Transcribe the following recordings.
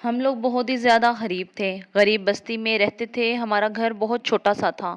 हम लोग बहुत ही ज़्यादा गरीब थे। गरीब बस्ती में रहते थे। हमारा घर बहुत छोटा-सा था।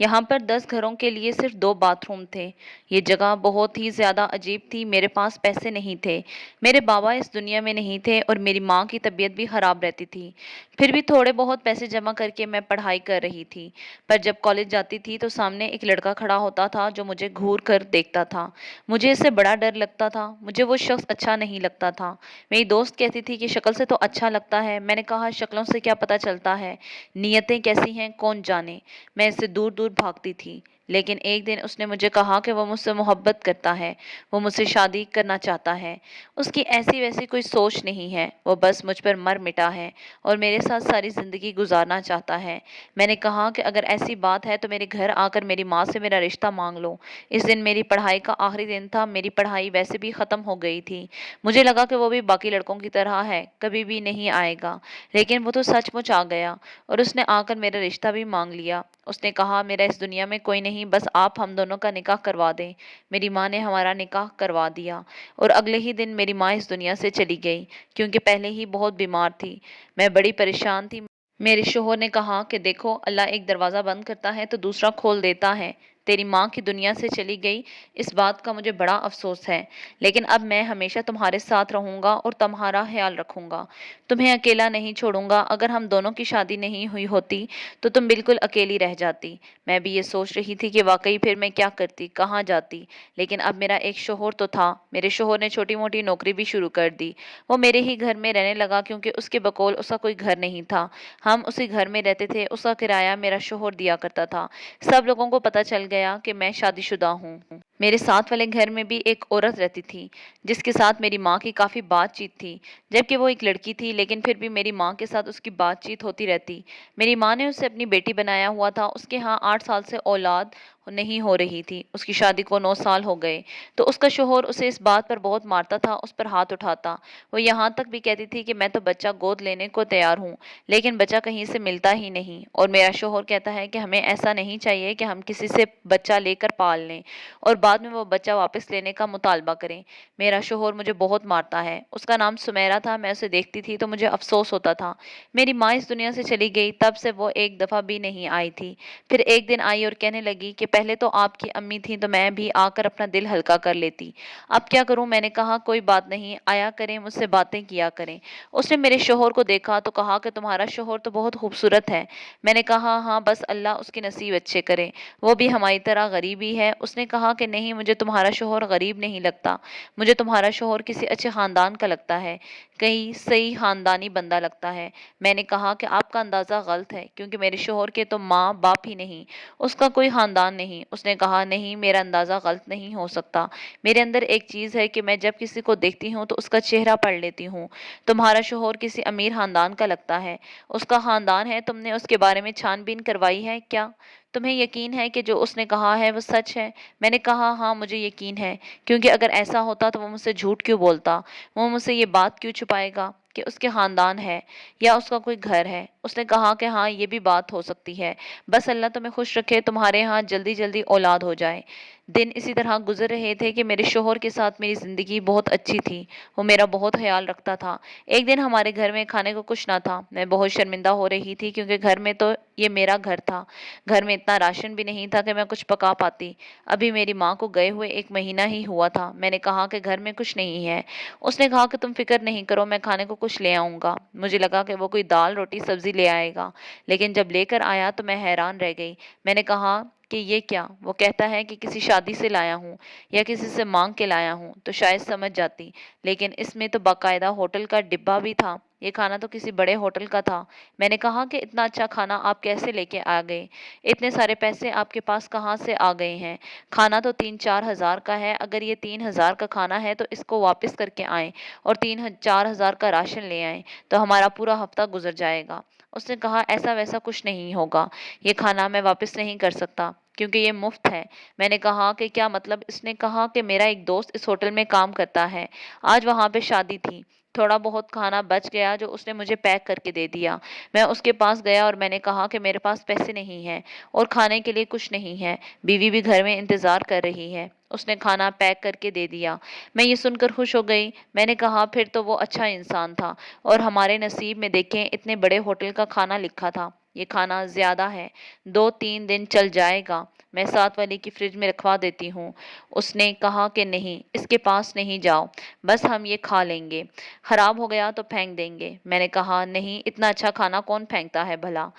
यहाँ पर 10 घरों के लिए सिर्फ़ 2 बाथरूम थे। ये जगह बहुत ही ज़्यादा अजीब थी। मेरे पास पैसे नहीं थे। मेरे बाबा इस दुनिया में नहीं थे और मेरी माँ की तबीयत भी ख़राब रहती थी। फिर भी थोड़े बहुत पैसे जमा करके मैं पढ़ाई कर रही थी। पर जब कॉलेज जाती थी तो सामने एक लड़का खड़ा होता था जो मुझे घूर कर देखता था। मुझे इससे बड़ा डर लगता था। मुझे वो शख़्स अच्छा नहीं लगता था। मेरी दोस्त कहती थी कि शक्ल से तो अच्छा लगता है। मैंने कहा शक्लों से क्या पता चलता है, नीयतें कैसी हैं कौन जाने। मैं इससे दूर दूर भागती थी। लेकिन एक दिन उसने मुझे कहा कि वो मुझसे मोहब्बत करता है, वो मुझसे शादी करना चाहता है। उसकी ऐसी वैसी कोई सोच नहीं है, वो बस मुझ पर मर मिटा है और मेरे साथ सारी ज़िंदगी गुजारना चाहता है। मैंने कहा कि अगर ऐसी बात है तो मेरे घर आकर मेरी माँ से मेरा रिश्ता मांग लो। इस दिन मेरी पढ़ाई का आखिरी दिन था। मेरी पढ़ाई वैसे भी ख़त्म हो गई थी। मुझे लगा कि वो भी बाकी लड़कों की तरह है, कभी भी नहीं आएगा। लेकिन वो तो सचमुच आ गया और उसने आकर मेरा रिश्ता भी मांग लिया। उसने कहा मेरा इस दुनिया में कोई नहीं, बस आप हम दोनों का निकाह करवा दें। मेरी माँ ने हमारा निकाह करवा दिया और अगले ही दिन मेरी माँ इस दुनिया से चली गई, क्योंकि पहले ही बहुत बीमार थी। मैं बड़ी परेशान थी। मेरे शोहर ने कहा कि देखो, अल्लाह एक दरवाज़ा बंद करता है तो दूसरा खोल देता है। तेरी माँ की दुनिया से चली गई, इस बात का मुझे बड़ा अफसोस है। लेकिन अब मैं हमेशा तुम्हारे साथ रहूँगा और तुम्हारा ख्याल रखूँगा। तुम्हें अकेला नहीं छोड़ूँगा। अगर हम दोनों की शादी नहीं हुई होती तो तुम बिल्कुल अकेली रह जाती। मैं भी ये सोच रही थी कि वाक़ई फिर मैं क्या करती, कहाँ जाती। लेकिन अब मेरा एक शोहर तो था। मेरे शोहर ने छोटी-मोटी नौकरी भी शुरू कर दी। वो मेरे ही घर में रहने लगा, क्योंकि उसके बकौल उसका कोई घर नहीं था। हम उसी घर में रहते थे। उसका किराया मेरा शोहर दिया करता था। सब लोगों को पता चल गया कि मैं शादीशुदा हूँ। मेरे साथ वाले घर में भी एक औरत रहती थी, जिसके साथ मेरी माँ की काफ़ी बातचीत थी। जबकि वो एक लड़की थी, लेकिन फिर भी मेरी माँ के साथ उसकी बातचीत होती रहती। मेरी माँ ने उसे अपनी बेटी बनाया हुआ था। उसके यहाँ 8 साल से औलाद नहीं हो रही थी। उसकी शादी को 9 साल हो गए। तो उसका शोहर उसे इस बात पर बहुत मारता था, उस पर हाथ उठाता। वो यहाँ तक भी कहती थी कि मैं तो बच्चा गोद लेने को तैयार हूँ, लेकिन बच्चा कहीं से मिलता ही नहीं। और मेरा शोहर कहता है कि हमें ऐसा नहीं चाहिए कि हम किसी से बच्चा लेकर पाल लें और बाद में वो बच्चा वापस लेने का मुतालबा करें। मेरा शोहर मुझे बहुत मारता है। उसका नाम सुमेरा था। मैं उसे देखती थी तो मुझे अफसोस होता था। मेरी माँ इस दुनिया से चली गई, तब से वो एक दफ़ा भी नहीं आई थी। फिर एक दिन आई और कहने लगी कि पहले तो आपकी अम्मी थी तो मैं भी आकर अपना दिल हल्का कर लेती। अब क्या करूं? मैंने कहा कोई बात नहीं, आया करें, मुझसे बातें किया करें। उसने मेरे शोहर को देखा तो कहा कि तुम्हारा शोहर तो बहुत खूबसूरत है। मैंने कहा हाँ, बस अल्लाह उसके नसीब अच्छे करे, वो भी हमारी तरह गरीब ही है। उसने कहा कि नहीं, मुझे तुम्हारा शोहर गरीब नहीं लगता। मुझे तुम्हारा शोहर किसी अच्छे खानदान का लगता है, कहीं सही खानदानी बंदा लगता है। मैंने कहा कि आपका अंदाज़ा गलत है, क्योंकि मेरे शोहर के तो माँ बाप ही नहीं, उसका कोई खानदान नहीं। उसने कहा नहीं, मेरा अंदाज़ा गलत नहीं हो सकता। मेरे अंदर एक चीज़ है कि मैं जब किसी को देखती हूँ तो उसका चेहरा पढ़ लेती हूँ। तुम्हारा शोहर किसी अमीर खानदान का लगता है। उसका खानदान है, तुमने उसके बारे में छानबीन करवाई है क्या? तुम्हें यकीन है कि जो उसने कहा है वो सच है? मैंने कहा हाँ, मुझे यकीन है, क्योंकि अगर ऐसा होता तो वो मुझसे झूठ क्यों बोलता? वो मुझसे ये बात क्यों छुपाएगा कि उसके खानदान है या उसका कोई घर है? उसने कहा कि हाँ, ये भी बात हो सकती है। बस अल्लाह तुम्हें खुश रखे, तुम्हारे यहाँ जल्दी जल्दी औलाद हो जाए। दिन इसी तरह गुजर रहे थे कि मेरे शोहर के साथ मेरी ज़िंदगी बहुत अच्छी थी। वो मेरा बहुत ख्याल रखता था। एक दिन हमारे घर में खाने को कुछ ना था। मैं बहुत शर्मिंदा हो रही थी, क्योंकि घर में तो ये मेरा घर था। घर में इतना राशन भी नहीं था कि मैं कुछ पका पाती। अभी मेरी माँ को गए हुए 1 महीना ही हुआ था। मैंने कहा कि घर में कुछ नहीं है। उसने कहा कि तुम फ़िक्र नहीं करो, मैं खाने को कुछ ले आऊँगा। मुझे लगा कि वो कोई दाल, रोटी, सब्ज़ी ले आएगा। लेकिन जब लेकर आया तो मैं हैरान रह गई। मैंने कहा कि ये क्या? वो कहता है कि किसी शादी से लाया हूँ या किसी से माँग के लाया हूँ, तो शायद समझ जाती। लेकिन इसमें तो बाकायदा होटल का डिब्बा भी था। ये खाना तो किसी बड़े होटल का था। मैंने कहा कि इतना अच्छा खाना आप कैसे लेके आ गए? इतने सारे पैसे आपके पास कहाँ से आ गए हैं? खाना तो 3-4 हज़ार का है। अगर ये 3,000 का खाना है तो इसको वापस करके आएँ और 3-4 हज़ार का राशन ले आएँ, तो हमारा पूरा हफ्ता गुजर जाएगा। उसने कहा ऐसा वैसा कुछ नहीं होगा। ये खाना मैं वापस नहीं कर सकता, क्योंकि ये मुफ्त है। मैंने कहा कि क्या मतलब? इसने कहा कि मेरा एक दोस्त इस होटल में काम करता है। आज वहाँ पे शादी थी, थोड़ा बहुत खाना बच गया जो उसने मुझे पैक करके दे दिया। मैं उसके पास गया और मैंने कहा कि मेरे पास पैसे नहीं हैं और खाने के लिए कुछ नहीं है। बीवी भी घर में इंतज़ार कर रही है। उसने खाना पैक करके दे दिया। मैं ये सुनकर खुश हो गई। मैंने कहा फिर तो वो अच्छा इंसान था और हमारे नसीब में देखें इतने बड़े होटल का खाना लिखा था। ये खाना ज़्यादा है, 2-3 दिन चल जाएगा। मैं साथ वाली की फ्रिज में रखवा देती हूँ। उसने कहा कि नहीं, इसके पास नहीं जाओ, बस हम ये खा लेंगे। खराब हो गया तो फेंक देंगे। मैंने कहा नहीं, इतना अच्छा खाना कौन फेंकता है भला।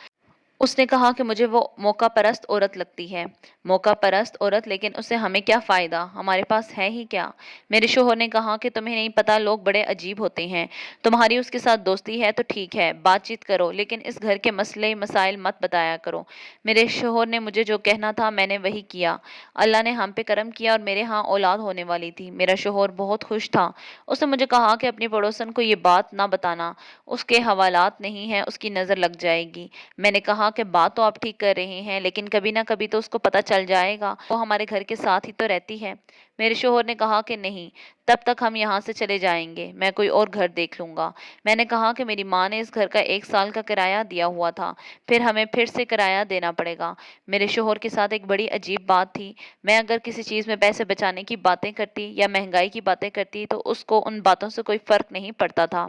उसने कहा कि मुझे वो मौका परस्त औरत लगती है। मौका परस्त औरत, लेकिन उससे हमें क्या फ़ायदा, हमारे पास है ही क्या। मेरे शोहर ने कहा कि तुम्हें नहीं पता, लोग बड़े अजीब होते हैं। तुम्हारी उसके साथ दोस्ती है तो ठीक है, बातचीत करो, लेकिन इस घर के मसले मसाइल मत बताया करो। मेरे शोहर ने मुझे जो कहना था मैंने वही किया। अल्लाह ने हम पे करम किया और मेरे यहाँ औलाद होने वाली थी। मेरा शोहर बहुत खुश था। उसने मुझे कहा कि अपनी पड़ोसन को ये बात ना बताना, उसके हवालात नहीं हैं, उसकी नज़र लग जाएगी। मैंने कहा कि बात तो आप ठीक कर रहे हैं, लेकिन कभी ना कभी तो उसको पता चल जाएगा, वो हमारे घर के साथ ही तो रहती है। मेरे शोहर ने कहा कि नहीं, तब तक हम यहाँ से चले जाएंगे, मैं कोई और घर देख लूंगा। मैंने कहा कि मेरी माँ ने इस घर का 1 साल का किराया दिया हुआ था, फिर हमें फिर से किराया देना पड़ेगा। मेरे शोहर के साथ एक बड़ी अजीब बात थी। मैं अगर किसी चीज़ में पैसे बचाने की बातें करती या महंगाई की बातें करती तो उसको उन बातों से कोई फर्क नहीं पड़ता था।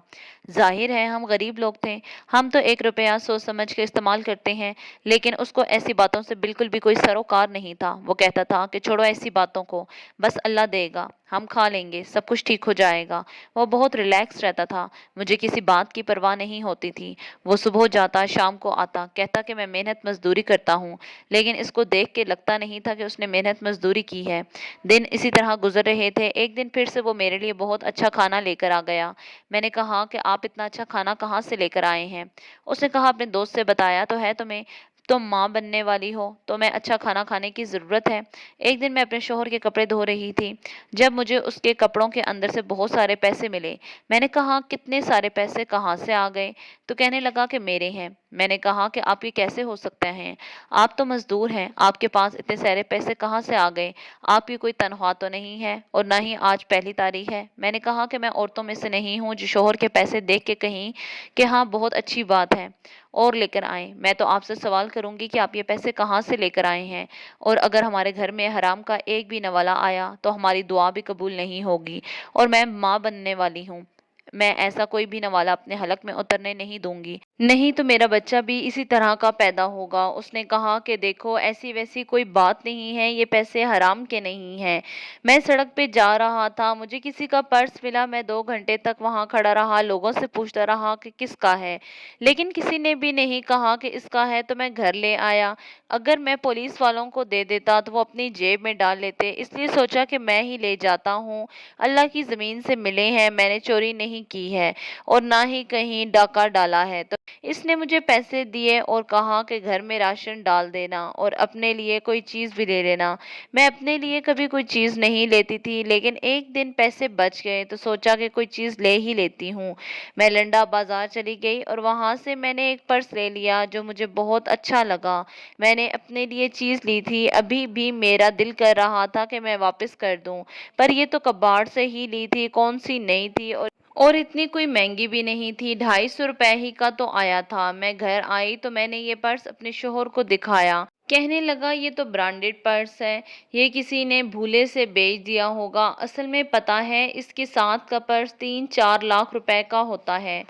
जाहिर है हम गरीब लोग थे, हम तो 1 रुपया सोच समझ के इस्तेमाल करते हैं, लेकिन उसको ऐसी बातों से बिल्कुल भी कोई सरोकार नहीं था। वो कहता था कि छोड़ो ऐसी बातों को, बस अल्लाह देगा, हम खा लेंगे, सब कुछ ठीक हो जाएगा। वो बहुत रिलैक्स रहता था, मुझे किसी बात की परवाह नहीं होती थी। वो सुबह जाता, शाम को आता, कहता कि मैं मेहनत मजदूरी करता हूँ, लेकिन इसको देख के लगता नहीं था कि उसने मेहनत मजदूरी की है। दिन इसी तरह गुजर रहे थे। एक दिन फिर से वो मेरे लिए बहुत अच्छा खाना लेकर आ गया। मैंने कहा कि आप इतना अच्छा खाना कहाँ से लेकर आए हैं। उसने कहा अपने दोस्त से, बताया तो है तुम्हें, तुम माँ बनने वाली हो तो मैं अच्छा खाना खाने की ज़रूरत है। एक दिन मैं अपने शोहर के कपड़े धो रही थी, जब मुझे उसके कपड़ों के अंदर से बहुत सारे पैसे मिले। मैंने कहा कितने सारे पैसे कहाँ से आ गए, तो कहने लगा कि मेरे हैं। मैंने कहा कि आप ये कैसे हो सकते हैं, आप तो मजदूर हैं, आपके पास इतने सारे पैसे कहाँ से आ गए, आपकी कोई तनख्वाह तो नहीं है और ना ही आज पहली तारीख है। मैंने कहा कि मैं औरतों में से नहीं हूँ जो शोहर के पैसे देख के कहीं कि हाँ बहुत अच्छी बात है और लेकर आए। मैं तो आपसे सवाल करूंगी कि आप ये पैसे कहाँ से लेकर आए हैं, और अगर हमारे घर में हराम का एक भी नवाला आया तो हमारी दुआ भी कबूल नहीं होगी, और मैं माँ बनने वाली हूँ। मैं ऐसा कोई भी नवाला अपने हलक में उतरने नहीं दूंगी, नहीं तो मेरा बच्चा भी इसी तरह का पैदा होगा। उसने कहा कि देखो ऐसी वैसी कोई बात नहीं है, ये पैसे हराम के नहीं हैं। मैं सड़क पे जा रहा था, मुझे किसी का पर्स मिला, मैं 2 घंटे तक वहां खड़ा रहा, लोगों से पूछता रहा कि किसका है, लेकिन किसी ने भी नहीं कहा कि इसका है, तो मैं घर ले आया। अगर मैं पुलिस वालों को दे देता तो वो अपनी जेब में डाल लेते, इसलिए सोचा कि मैं ही ले जाता हूँ। अल्लाह की ज़मीन से मिले हैं, मैंने चोरी नहीं की है और ना ही कहीं डाका डाला है। तो इसने मुझे पैसे दिए और कहा कि घर में राशन डाल देना और अपने लिए कोई चीज़ भी ले लेना। मैं अपने लिए कभी कोई चीज़ नहीं लेती थी, लेकिन एक दिन पैसे बच गए तो सोचा कि कोई चीज़ ले ही लेती हूँ। मैं लंडा बाजार चली गई और वहां से मैंने एक पर्स ले लिया जो मुझे बहुत अच्छा लगा। मैंने अपने लिए चीज़ ली थी, अभी भी मेरा दिल कर रहा था कि मैं वापस कर दूं, पर ये तो कबाड़ से ही ली थी, कौन सी नई थी, और इतनी कोई महंगी भी नहीं थी, 250 रुपए ही का तो आया था। मैं घर आई तो मैंने ये पर्स अपने शोहर को दिखाया। कहने लगा ये तो ब्रांडेड पर्स है, ये किसी ने भूले से बेच दिया होगा, असल में पता है इसके साथ का पर्स 3-4 लाख रुपए का होता है।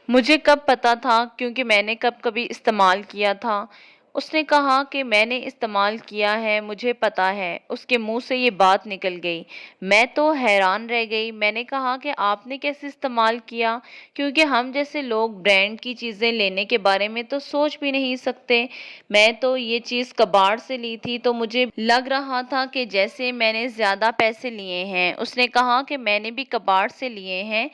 मुझे कब पता था, क्योंकि मैंने कब कभी इस्तेमाल किया था। उसने कहा कि मैंने इस्तेमाल किया है, मुझे पता है। उसके मुंह से ये बात निकल गई। मैं तो हैरान रह गई। मैंने कहा कि आपने कैसे इस्तेमाल किया, क्योंकि हम जैसे लोग ब्रांड की चीज़ें लेने के बारे में तो सोच भी नहीं सकते। मैं तो ये चीज़ कबाड़ से ली थी, तो मुझे लग रहा था कि जैसे मैंने ज़्यादा पैसे लिए हैं। उसने कहा कि मैंने भी कबाड़ से लिए हैं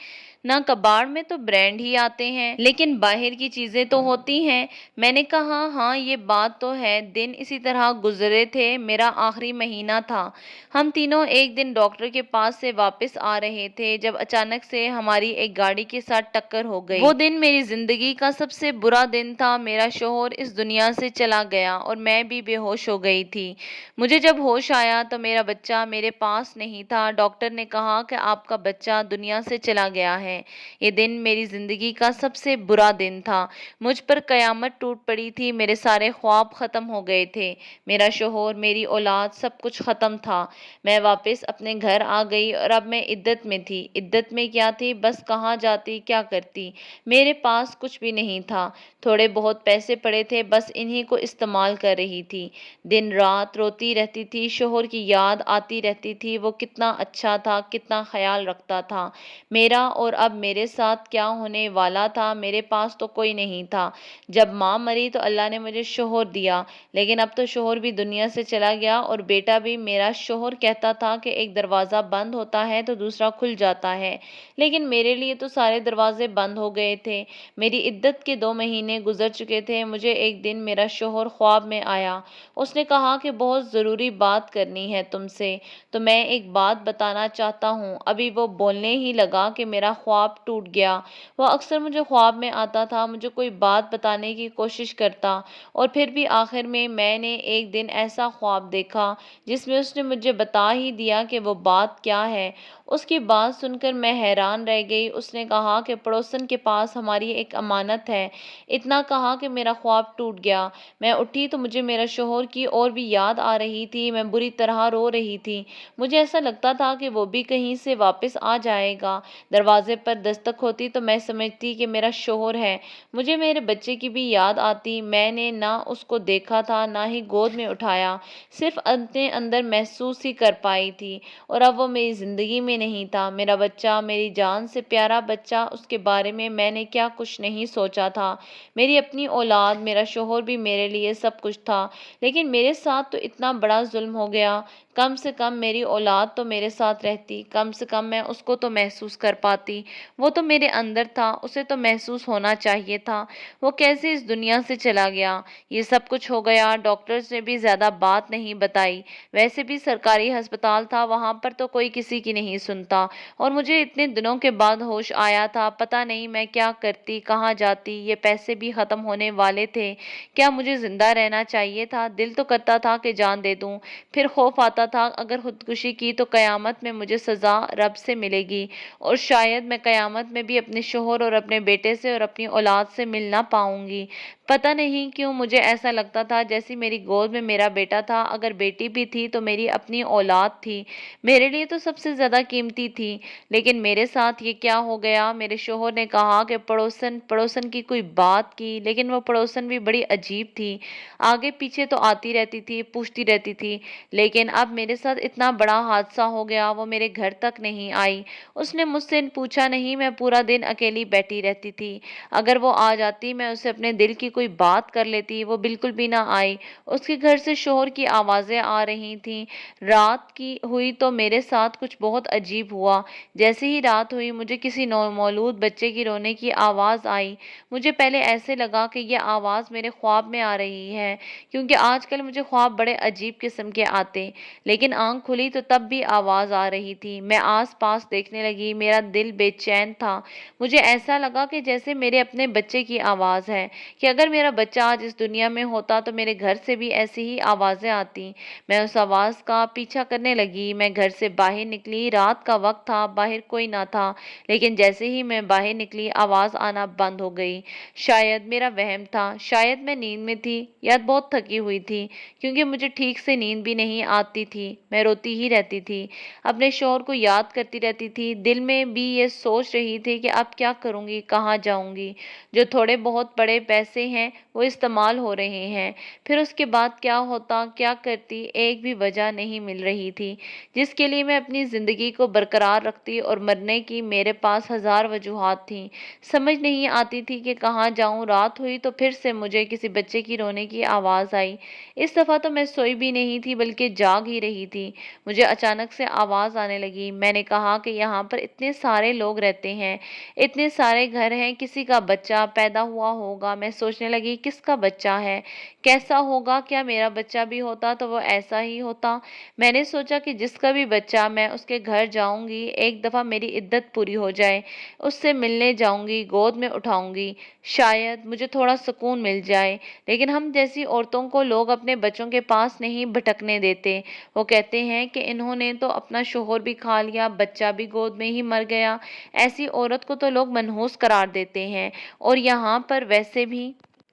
ना, कबाड़ में तो ब्रांड ही आते हैं, लेकिन बाहर की चीजें तो होती हैं। मैंने कहा हाँ ये बात तो है। दिन इसी तरह गुजरे थे, मेरा आखिरी महीना था। हम तीनों एक दिन डॉक्टर के पास से वापस आ रहे थे जब अचानक से हमारी एक गाड़ी के साथ टक्कर हो गई। वो दिन मेरी जिंदगी का सबसे बुरा दिन था। मेरा शोहर इस दुनिया से चला गया और मैं भी बेहोश हो गई थी। मुझे जब होश आया तो मेरा बच्चा मेरे पास नहीं था। डॉक्टर ने कहा कि आपका बच्चा दुनिया से चला गया है। ہے۔ یہ دن میری زندگی کا سب سے برا دن تھا۔ مجھ پر قیامت ٹوٹ پڑی تھی، میرے سارے خواب ختم ہو گئے تھے، میرا شوہر، میری اولاد، سب کچھ ختم تھا۔ میں واپس اپنے گھر آ گئی اور اب میں عدت میں تھی۔ عدت میں کیا تھی؟ بس کہاں جاتی، کیا کرتی؟ میرے پاس کچھ بھی نہیں تھا، تھوڑے بہت پیسے پڑے تھے، بس انہی کو استعمال کر رہی تھی۔ دن رات روتی رہتی تھی، شوہر کی یاد آتی رہتی تھی، وہ کتنا اچھا تھا، کتنا خیال رکھتا تھا میرا، اور اب میرے ساتھ کیا ہونے والا تھا؟ میرے پاس تو کوئی نہیں تھا۔ جب ماں مری تو اللہ نے مجھے شوہر دیا، لیکن اب تو شوہر بھی دنیا سے چلا گیا اور بیٹا بھی۔ میرا شوہر کہتا تھا کہ ایک دروازہ بند ہوتا ہے تو دوسرا کھل جاتا ہے، لیکن میرے لیے تو سارے دروازے بند ہو گئے تھے۔ میری عدت کے 2 مہینے گزر چکے تھے۔ مجھے ایک دن میرا شوہر خواب میں آیا۔ اس نے کہا کہ بہت ضروری بات کرنی ہے تم سے، تو میں ایک بات بتانا چاہتا ہوں۔ ابھی وہ بولنے ہی لگا کہ میرا خواب ٹوٹ گیا۔ وہ اکثر مجھے خواب میں آتا تھا، مجھے کوئی بات بتانے کی کوشش کرتا، اور پھر بھی آخر میں نے ایک دن ایسا خواب دیکھا جس میں اس نے مجھے بتا ہی دیا کہ وہ بات کیا ہے۔ اس کی بات سن کر میں حیران رہ گئی۔ اس نے کہا کہ پڑوسن کے پاس ہماری ایک امانت ہے۔ اتنا کہا کہ میرا خواب ٹوٹ گیا۔ میں اٹھی تو مجھے میرا شوہر کی اور بھی یاد آ رہی تھی۔ میں بری طرح رو رہی تھی۔ مجھے ایسا لگتا تھا کہ وہ بھی کہیں سے واپس آ جائے گا۔ دروازے پر دستک ہوتی تو میں سمجھتی کہ میرا شوہر ہے۔ مجھے میرے بچے کی بھی یاد آتی۔ میں نے نہ اس کو دیکھا تھا، نہ ہی گود میں اٹھایا، صرف اپنے اندر محسوس ہی کر پائی تھی، اور اب وہ میری زندگی میں نہیں تھا۔ میرا بچہ، میری جان سے پیارا بچہ، اس کے بارے میں نے کیا کچھ نہیں سوچا تھا۔ میری اپنی اولاد، میرا شوہر بھی میرے لیے سب کچھ تھا، لیکن میرے ساتھ تو اتنا بڑا ظلم ہو گیا۔ کم سے کم میری اولاد تو میرے ساتھ رہتی، کم سے کم میں اس کو تو محسوس کر پاتی۔ وہ تو میرے اندر تھا، اسے تو محسوس ہونا چاہیے تھا۔ وہ کیسے اس دنیا سے چلا گیا؟ یہ سب کچھ ہو گیا۔ ڈاکٹرز نے بھی زیادہ بات نہیں بتائی، ویسے بھی سرکاری ہسپتال تھا، وہاں پر تو کوئی کسی کی نہیں سنتا، اور مجھے اتنے دنوں کے بعد ہوش آیا تھا۔ پتہ نہیں میں کیا کرتی، کہاں جاتی؟ یہ پیسے بھی ختم ہونے والے تھے۔ کیا مجھے زندہ رہنا چاہیے تھا؟ دل تو کرتا تھا کہ جان دے دوں، پھر خوف آتا تھا اگر خودکشی کی تو قیامت میں مجھے سزا رب سے ملے گی، اور شاید میں قیامت میں بھی اپنے شوہر اور اپنے بیٹے سے اور اپنی اولاد سے مل نہ پاؤں گی۔ پتہ نہیں کیوں مجھے ایسا لگتا تھا جیسے میری گود میں میرا بیٹا تھا، اگر بیٹی بھی تھی تو میری اپنی اولاد تھی، میرے لیے تو سب سے زیادہ قیمتی تھی۔ لیکن میرے ساتھ یہ کیا ہو گیا؟ میرے شوہر نے کہا کہ پڑوسن کی کوئی بات کی، لیکن وہ پڑوسن بھی بڑی عجیب تھی، آگے پیچھے تو آتی رہتی تھی، پوچھتی رہتی تھی، لیکن اب میرے ساتھ اتنا بڑا حادثہ ہو گیا، وہ میرے گھر تک نہیں آئی۔ اس نے مجھ سے پوچھا نہیں، میں پورا دن اکیلی بیٹھی رہتی تھی۔ اگر وہ آ جاتی میں اسے اپنے دل کی کوئی بات کر لیتی، وہ بالکل بھی نہ آئی۔ اس کے گھر سے شوہر کی آوازیں آ رہی تھیں۔ رات کی ہوئی تو میرے ساتھ کچھ بہت عجیب ہوا۔ جیسے ہی رات ہوئی مجھے کسی نومولود بچے کی رونے کی آواز آئی۔ مجھے پہلے ایسے لگا کہ یہ آواز میرے خواب میں آ رہی ہے، کیونکہ آج کل مجھے خواب بڑے عجیب قسم کے آتے، لیکن آنکھ کھلی تو تب بھی آواز آ رہی تھی۔ میں آس پاس دیکھنے لگی، میرا دل بے چین تھا۔ مجھے ایسا لگا کہ جیسے میرے اپنے بچے کی آواز ہے، کہ اگر میرا بچہ آج اس دنیا میں ہوتا تو میرے گھر سے بھی ایسی ہی آوازیں آتی۔ میں اس آواز کا پیچھا کرنے لگی۔ میں گھر سے باہر نکلی، رات کا وقت تھا، باہر کوئی نہ تھا، لیکن جیسے ہی میں باہر نکلی آواز آنا بند ہو گئی۔ شاید میرا وہم تھا، شاید میں نیند میں تھی یا بہت تھکی ہوئی تھی، کیونکہ مجھے ٹھیک سے نیند بھی نہیں آتی تھی۔ میں روتی ہی رہتی تھی، اپنے شوہر کو یاد کرتی رہتی تھی، دل میں بھی یہ سوچ رہی تھی کہ اب کیا کروں گی، کہاں جاؤں گی؟ جو تھوڑے بہت بڑے پیسے ہیں وہ استعمال ہو رہے ہیں، پھر اس کے بعد کیا ہوتا، کیا کرتی؟ ایک بھی وجہ نہیں مل رہی تھی جس کے لیے میں اپنی زندگی کو برقرار رکھتی، اور مرنے کی میرے پاس ہزار وجوہات تھیں۔ سمجھ نہیں آتی تھی کہ کہاں جاؤں۔ رات ہوئی تو پھر سے مجھے کسی بچے کی رونے کی آواز آئی۔ اس دفعہ تو میں سوئی بھی نہیں تھی بلکہ جاگ ہی رہی تھی۔ مجھے اچانک سے آواز آنے لگی۔ میں نے کہا کہ یہاں پر اتنے سارے لوگ رہتے ہیں، اتنے سارے گھر ہیں، کسی کا بچہ پیدا ہوا ہوگا۔ میں سوچنے لگی کس کا بچہ ہے، کیسا ہوگا؟ کیا میرا بچہ بھی ہوتا تو وہ ایسا ہی ہوتا؟ میں نے سوچا کہ جس کا بھی بچہ، میں اس کے گھر جاؤں گی، ایک دفعہ میری عدت پوری ہو جائے، اس سے ملنے جاؤں گی، گود میں اٹھاؤں گی، شاید مجھے تھوڑا سکون مل جائے۔ لیکن ہم جیسی عورتوں کو لوگ اپنے بچوں کے پاس نہیں بھٹکنے دیتے، وہ کہتے ہیں کہ انہوں نے تو اپنا شوہر بھی کھا لیا، بچہ بھی گود میں ہی مر گیا، ایسی عورت کو تو لوگ منحوس قرار دیتے ہیں، اور یہاں پر ویسے بھی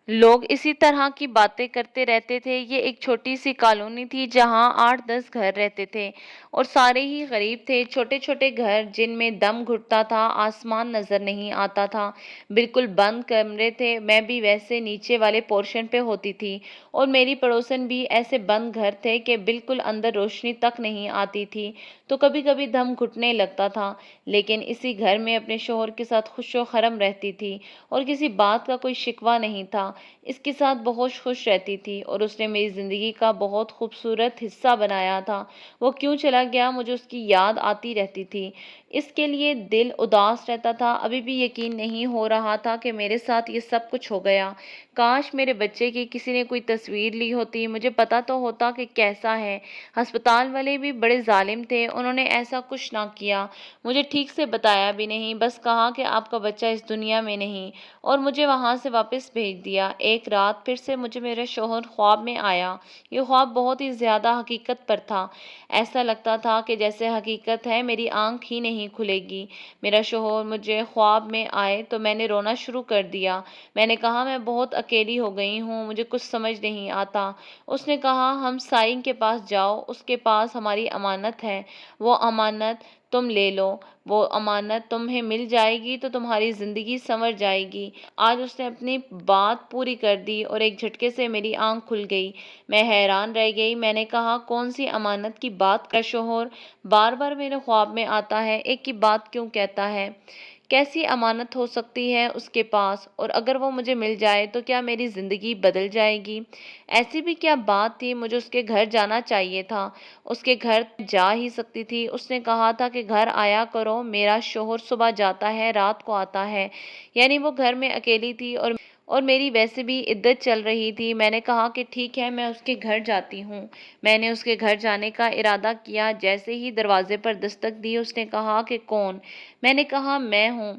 لوگ اسی طرح کی باتیں کرتے رہتے تھے۔ یہ ایک چھوٹی سی کالونی تھی جہاں 8-10 گھر رہتے تھے اور سارے ہی غریب تھے، چھوٹے چھوٹے گھر جن میں دم گھٹتا تھا، آسمان نظر نہیں آتا تھا، بالکل بند کمرے تھے۔ میں بھی ویسے نیچے والے پورشن پہ ہوتی تھی اور میری پڑوسن بھی ایسے بند گھر تھے کہ بالکل اندر روشنی تک نہیں آتی تھی، تو کبھی کبھی دم گھٹنے لگتا تھا، لیکن اسی گھر میں اپنے شوہر کے ساتھ خوش و خرم رہتی تھی اور کسی بات کا کوئی شکوہ نہیں تھا۔ اس کے ساتھ بہت خوش رہتی تھی اور اس نے میری زندگی کا بہت خوبصورت حصہ بنایا تھا۔ وہ کیوں چلا گیا، مجھے اس کی یاد آتی رہتی تھی، اس کے لیے دل اداس رہتا تھا۔ ابھی بھی یقین نہیں ہو رہا تھا کہ میرے ساتھ یہ سب کچھ ہو گیا۔ کاش میرے بچے کی کسی نے کوئی تصویر لی ہوتی، مجھے پتا تو ہوتا کہ کیسا ہے۔ ہسپتال والے بھی بڑے ظالم تھے، انہوں نے ایسا کچھ نہ کیا، مجھے ٹھیک سے بتایا بھی نہیں، بس کہا کہ آپ کا بچہ اس دنیا میں نہیں، اور مجھے وہاں سے واپس بھیج دیا۔ ایک رات پھر سے مجھے میرا شوہر خواب میں آیا۔ یہ خواب بہت ہی زیادہ حقیقت پر تھا، ایسا لگتا تھا کہ جیسے حقیقت ہے، میری آنکھ ہی نہیں کھلے گی۔ میرا شوہر مجھے خواب میں آئے تو میں نے رونا شروع کر دیا۔ میں نے کہا میں بہت اکیلی ہو گئی ہوں، مجھے کچھ سمجھ نہیں آتا۔ اس نے کہا ہم سائیں کے پاس جاؤ، اس کے پاس ہماری امانت ہے، وہ امانت تم لے لو، وہ امانت تمہیں مل جائے گی تو تمہاری زندگی سنور جائے گی۔ آج اس نے اپنی بات پوری کر دی اور ایک جھٹکے سے میری آنکھ کھل گئی۔ میں حیران رہ گئی۔ میں نے کہا کون سی امانت کی بات کر شوہر بار بار میرے خواب میں آتا ہے، ایک کی بات کیوں کہتا ہے؟ کیسی امانت ہو سکتی ہے اس کے پاس، اور اگر وہ مجھے مل جائے تو کیا میری زندگی بدل جائے گی؟ ایسی بھی کیا بات تھی، مجھے اس کے گھر جانا چاہیے تھا، اس کے گھر جا ہی سکتی تھی۔ اس نے کہا تھا کہ گھر آیا کرو، میرا شوہر صبح جاتا ہے رات کو آتا ہے، یعنی وہ گھر میں اکیلی تھی اور میری ویسے بھی عدت چل رہی تھی۔ میں نے کہا کہ ٹھیک ہے، میں اس کے گھر جاتی ہوں۔ میں نے اس کے گھر جانے کا ارادہ کیا۔ جیسے ہی دروازے پر دستک دی اس نے کہا کہ کون؟ میں نے کہا میں ہوں۔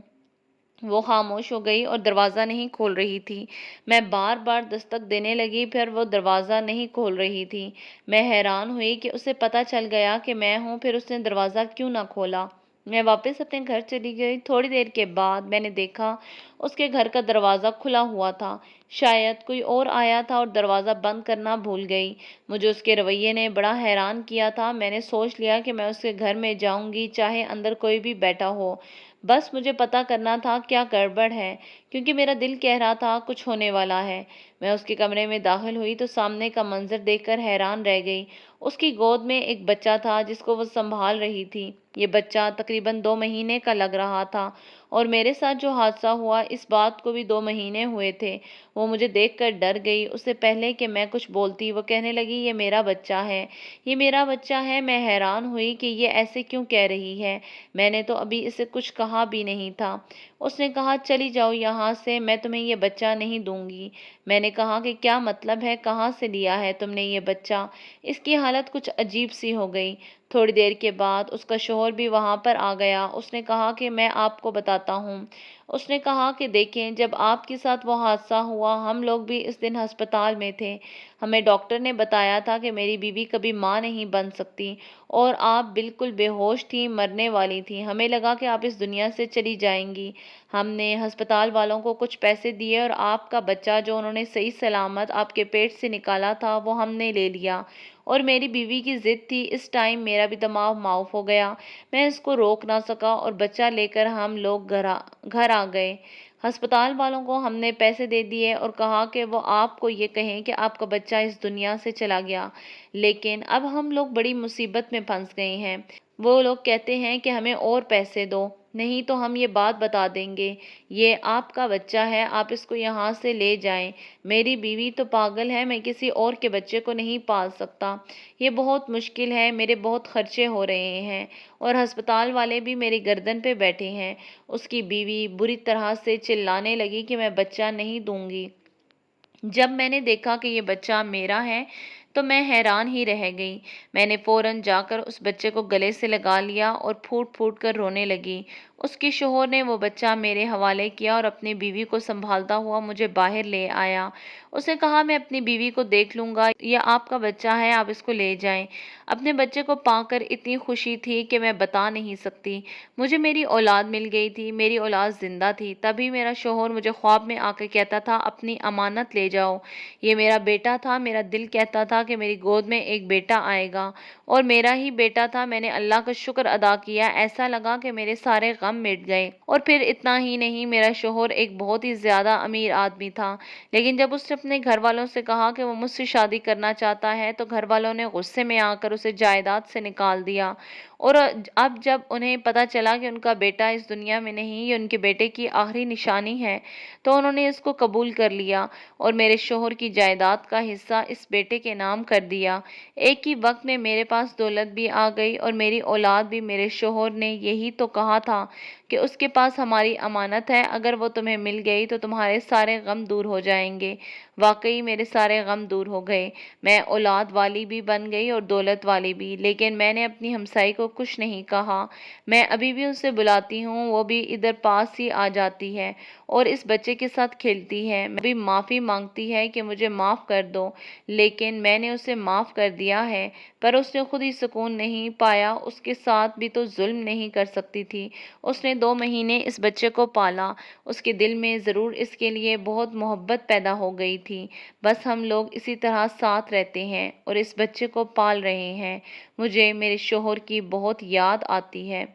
وہ خاموش ہو گئی اور دروازہ نہیں کھول رہی تھی۔ میں بار بار دستک دینے لگی، پھر وہ دروازہ نہیں کھول رہی تھی۔ میں حیران ہوئی کہ اسے پتہ چل گیا کہ میں ہوں، پھر اس نے دروازہ کیوں نہ کھولا۔ میں واپس اپنے گھر چلی گئی۔ تھوڑی دیر کے بعد میں نے دیکھا اس کے گھر کا دروازہ کھلا ہوا تھا، شاید کوئی اور آیا تھا اور دروازہ بند کرنا بھول گئی۔ مجھے اس کے رویے نے بڑا حیران کیا تھا۔ میں نے سوچ لیا کہ میں اس کے گھر میں جاؤں گی چاہے اندر کوئی بھی بیٹھا ہو، بس مجھے پتہ کرنا تھا کیا گڑبڑ ہے، کیونکہ میرا دل کہہ رہا تھا کچھ ہونے والا ہے۔ میں اس کے کمرے میں داخل ہوئی تو سامنے کا منظر دیکھ کر حیران رہ گئی۔ اس کی گود میں ایک بچہ تھا جس کو وہ سنبھال رہی تھی۔ یہ بچہ تقریباً 2 مہینے کا لگ رہا تھا، اور میرے ساتھ جو حادثہ ہوا اس بات کو بھی 2 مہینے ہوئے تھے۔ وہ مجھے دیکھ کر ڈر گئی۔ اس سے پہلے کہ میں کچھ بولتی وہ کہنے لگی یہ میرا بچہ ہے، یہ میرا بچہ ہے۔ میں حیران ہوئی کہ یہ ایسے کیوں کہہ رہی ہے، میں نے تو ابھی اسے کچھ کہا بھی نہیں تھا۔ اس نے کہا چلی جاؤ یہاں سے، میں تمہیں یہ بچہ نہیں دوں گی۔ میں نے کہا کہ کیا مطلب ہے، کہاں سے لیا ہے تم نے یہ بچہ؟ اس کی حالت کچھ عجیب سی ہو گئی۔ تھوڑی دیر کے بعد اس کا شوہر بھی وہاں پر آ گیا۔ اس نے کہا کہ میں آپ کو بتاتا ہوں۔ اس نے کہا کہ دیکھیں، جب آپ کے ساتھ وہ حادثہ ہوا ہم لوگ بھی اس دن ہسپتال میں تھے۔ ہمیں ڈاکٹر نے بتایا تھا کہ میری بیوی کبھی ماں نہیں بن سکتی، اور آپ بالکل بے ہوش تھیں، مرنے والی تھیں۔ ہمیں لگا کہ آپ اس دنیا سے چلی جائیں گی۔ ہم نے ہسپتال والوں کو کچھ پیسے دیے اور آپ کا بچہ جو انہوں نے صحیح سلامت آپ کے پیٹ سے نکالا تھا وہ ہم نے لے لیا، اور میری بیوی کی ضد تھی۔ اس ٹائم میرا بھی دماغ معاف ہو گیا، میں اس کو روک نہ سکا اور بچہ لے کر ہم لوگ گھر آ گئے۔ ہسپتال والوں کو ہم نے پیسے دے دیے اور کہا کہ وہ آپ کو یہ کہیں کہ آپ کا بچہ اس دنیا سے چلا گیا، لیکن اب ہم لوگ بڑی مصیبت میں پھنس گئے ہیں۔ وہ لوگ کہتے ہیں کہ ہمیں اور پیسے دو، نہیں تو ہم یہ بات بتا دیں گے یہ آپ کا بچہ ہے، آپ اس کو یہاں سے لے جائیں۔ میری بیوی تو پاگل ہے، میں کسی اور کے بچے کو نہیں پال سکتا، یہ بہت مشکل ہے، میرے بہت خرچے ہو رہے ہیں، اور ہسپتال والے بھی میری گردن پہ بیٹھے ہیں۔ اس کی بیوی بری طرح سے چلانے لگی کہ میں بچہ نہیں دوں گی۔ جب میں نے دیکھا کہ یہ بچہ میرا ہے तो मैं हैरान ही रह गई। मैंने फ़ौरन जाकर उस बच्चे को गले से लगा लिया और फूट-फूट कर रोने लगी। उसके शौहर ने वो बच्चा मेरे हवाले किया और अपनी बीवी को सँभालता हुआ मुझे बाहर ले आया। उसने कहा, मैं अपनी बीवी को देख लूँगा, ये आपका बच्चा है, आप इसको ले जाएँ। अपने बच्चे को पाकर इतनी खुशी थी कि मैं बता नहीं सकती। मुझे मेरी औलाद मिल गई थी, मेरी औलाद ज़िंदा थी। तभी मेरा शौहर मुझे ख्वाब में आकर कहता था, अपनी अमानत ले जाओ। ये मेरा बेटा था, मेरा दिल कहता था कि मेरी गोद में एक बेटा आएगा और मेरा ही बेटा था। मैंने अल्लाह का शुक्र अदा किया, ऐसा लगा कि मेरे सारे गम मिट गए। और फिर इतना ही नहीं, मेरा शौहर एक बहुत ही ज़्यादा अमीर आदमी था, लेकिन जब उसने अपने घर वालों से कहा कि वो मुझसे शादी करना चाहता है, तो घर वालों ने गुस्से में आकर उसे जायदाद से निकाल दिया। और अब जब उन्हें पता चला कि उनका बेटा इस दुनिया में नहीं, ये उनके बेटे की आखिरी निशानी है, तो उन्होंने इसको कबूल कर लिया और मेरे शौहर की जायदाद का हिस्सा इस बेटे के नाम कर दिया। एक ही वक्त में मेरे पास दौलत भी आ गई और मेरी औलाद भी। मेरे शौहर ने यही तो कहा था कि उसके पास हमारी अमानत है, अगर वो तुम्हें मिल गई तो तुम्हारे सारे गम दूर हो जाएंगे। वाकई मेरे सारे गम दूर हो गए। मैं औलाद वाली भी बन गई और दौलत वाली भी। लेकिन मैंने अपनी हमसाई को कुछ नहीं कहा। मैं अभी भी उसे बुलाती हूँ, वो भी इधर पास ही आ जाती है और इस बच्चे के साथ खेलती है। मैं भी माफ़ी मांगती है कि मुझे माफ़ कर दो, लेकिन मैंने उसे माफ़ कर दिया है, पर उसने खुद ही सुकून नहीं पाया। उसके साथ भी तो जुल्म नहीं कर सकती थी। उसने 2 महीने इस बच्चे को पाला। उसके दिल में ज़रूर इसके लिए बहुत मोहब्बत पैदा हो गई थी। बस हम लोग इसी तरह साथ रहते हैं और इस बच्चे को पाल रहे हैं। मुझे मेरे शौहर की बहुत याद आती है।